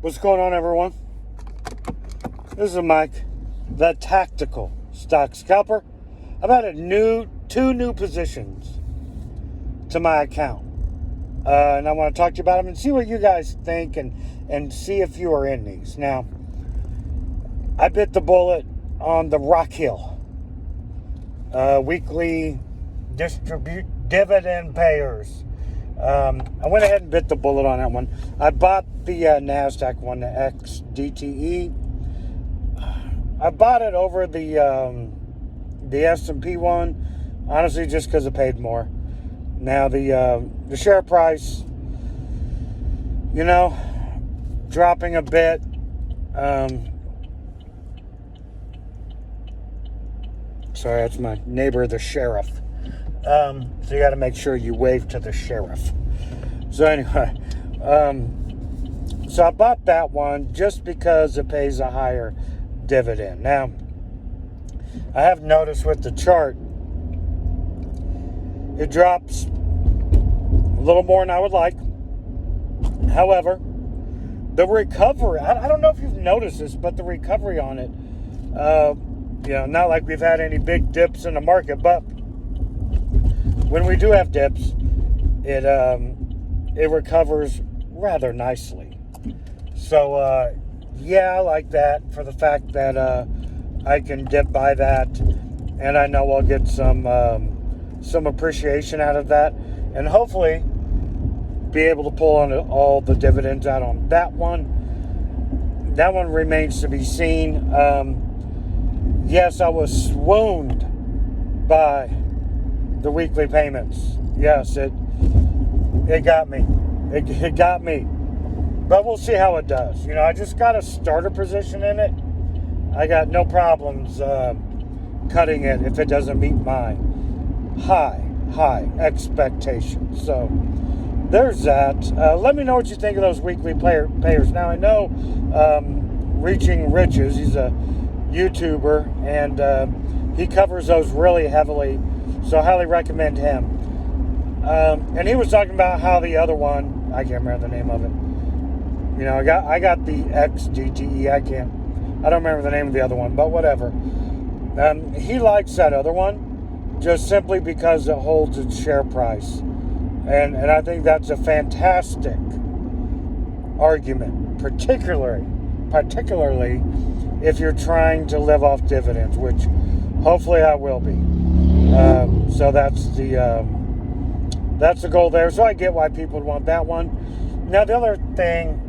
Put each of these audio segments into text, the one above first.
What's going on, everyone? This is Mike, the Tactical Stock Scalper. I've added two new positions to my account. And I want to talk to you about them and see what you guys think and see if you are in these. Now, I bit the bullet on the Rock Hill weekly dividend payers. I went ahead and bit the bullet on that one. I bought the NASDAQ one, the XDTE. I bought it over the S&P one, honestly, just because it paid more. Now, the share price, dropping a bit. Sorry, that's my neighbor, the sheriff. So you got to make sure you wave to the sheriff. So anyway, so I bought that one just because it pays a higher dividend. Now, I have noticed with the chart, it drops a little more than I would like. However, the recovery, I don't know if you've noticed this, but the recovery on it, not like we've had any big dips in the market, but when we do have dips, it recovers rather nicely. So, I like that for the fact that I can dip by that, and I know I'll get some appreciation out of that, and hopefully be able to pull on all the dividends out on that one. That one remains to be seen. Yes, I was swooned by the weekly payments. Yes, it got me. It got me. But we'll see how it does. I just got a starter position in it. I got no problems cutting it if it doesn't meet my high expectations. So there's that. Let me know what you think of those weekly payers. Now, I know Reaching Riches, he's a YouTuber, and he covers those really heavily, so I highly recommend him. And he was talking about how the other one, I can't remember the name of it. I got the XDTE. I don't remember the name of the other one, but whatever. He likes that other one just simply because it holds its share price. And I think that's a fantastic argument, particularly if you're trying to live off dividends, which hopefully I will be. So that's the goal there. So I get why people would want that one. Now, the other thing,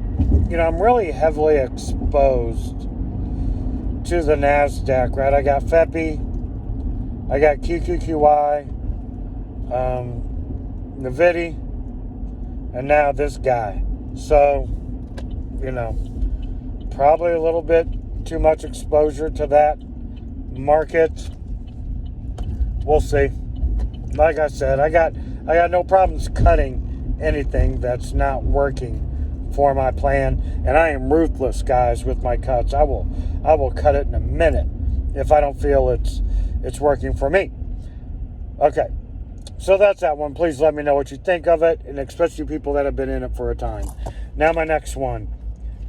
I'm really heavily exposed to the NASDAQ, right? I got FEPI, I got QQQY, NVIDIA, and now this guy. So, probably a little bit too much exposure to that market. We'll see. Like I said, I got no problems cutting anything that's not working for my plan, and I am ruthless, guys, with my cuts. I will cut it in a minute if I don't feel it's working for me. Okay, so that's that one. Please let me know what you think of it, and especially people that have been in it for a time. Now, my next one,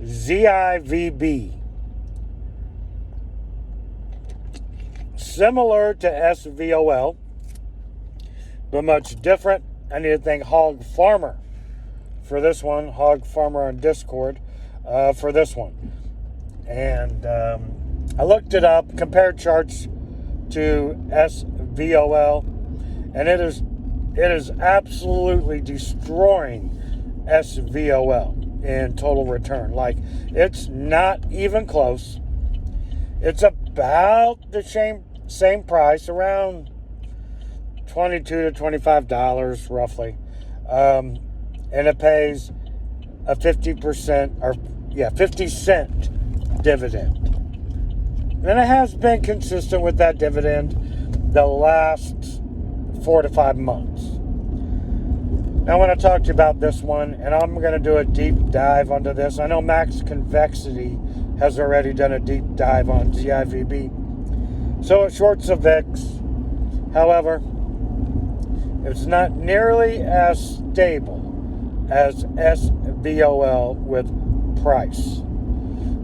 ZIVB. Similar to SVOL, but much different. I need to thank Hog Farmer for this one. Hog Farmer on Discord for this one. And I looked it up, compared charts to SVOL, and it is absolutely destroying SVOL in total return. Like, it's not even close. It's about the same price, around $22 to $25 roughly, and it pays a 50 cent dividend, and it has been consistent with that dividend the last 4 to 5 months. Now, I want to talk to you about this one, and I'm going to do a deep dive onto this. I know Max Convexity has already done a deep dive on ZIVB. So it shorts the VIX. However, it's not nearly as stable as SVOL with price.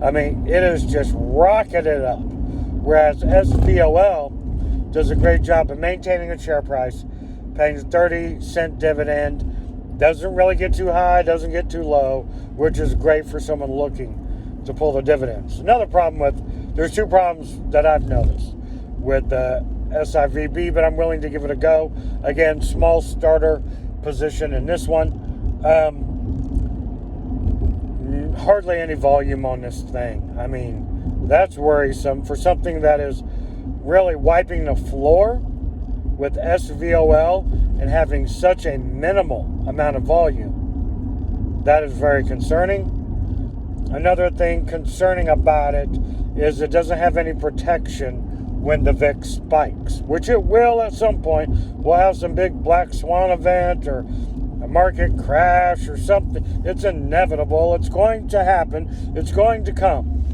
I mean, it is just rocketed up. Whereas SVOL does a great job of maintaining a share price, paying a 30-cent dividend, doesn't really get too high, doesn't get too low, which is great for someone looking to pull the dividends. There's two problems that I've noticed with the SIVB, but I'm willing to give it a go. Again, small starter position in this one. Hardly any volume on this thing. I mean, that's worrisome for something that is really wiping the floor with SVOL and having such a minimal amount of volume. That is very concerning. Another thing concerning about it is it doesn't have any protection when the VIX spikes, which it will at some point. We'll have some big black swan event or a market crash or something. It's inevitable. It's going to happen. It's going to come.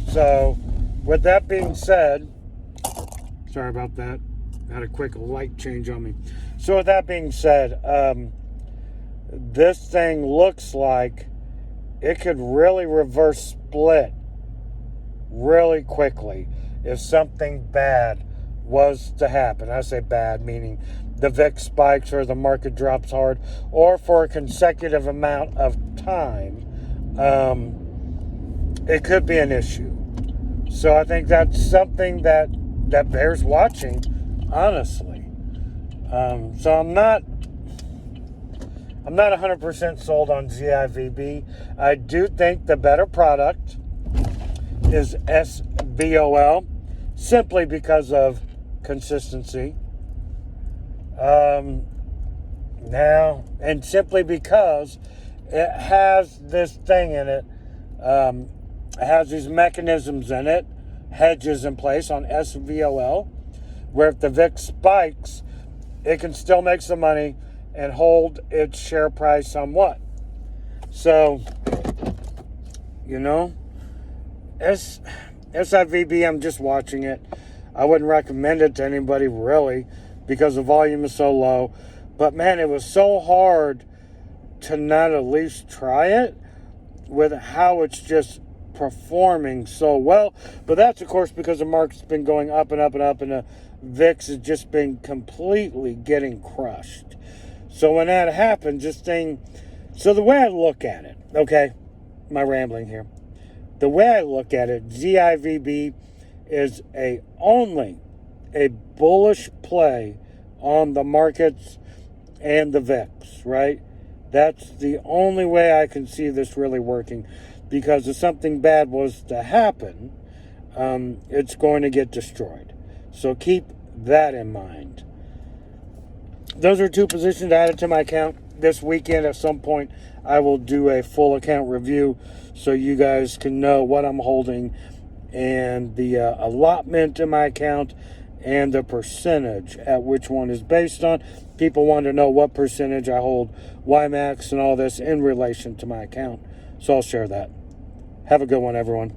So, with that being said, sorry about that. I had a quick light change on me. So, with that being said, this thing looks like it could really reverse split really quickly if something bad was to happen. I say bad, meaning the VIX spikes or the market drops hard, or for a consecutive amount of time, it could be an issue. So I think that's something that bears watching, honestly. So I'm not 100% sold on ZIVB. I do think the better product is SVOL, simply because of consistency. And simply because it has this thing in it, it has these mechanisms in it, hedges in place on SVOL, where if the VIX spikes, it can still make some money and hold its share price somewhat. So, SIVB, I'm just watching it. I wouldn't recommend it to anybody really because the volume is so low. But man, it was so hard to not at least try it with how it's just performing so well. But that's of course because the market's been going up and up and up, and the VIX has just been completely getting crushed. So when that happens, so the way I look at it, okay, my rambling here. The way I look at it, ZIVB is only a bullish play on the markets and the VIX, right? That's the only way I can see this really working, because if something bad was to happen, it's going to get destroyed. So keep that in mind. Those are two positions added to my account. This weekend at some point I will do a full account review so you guys can know what I'm holding and the allotment in my account and the percentage at which one is based on. People want to know what percentage I hold YMAX and all this in relation to my account. So I'll share that. Have a good one, everyone.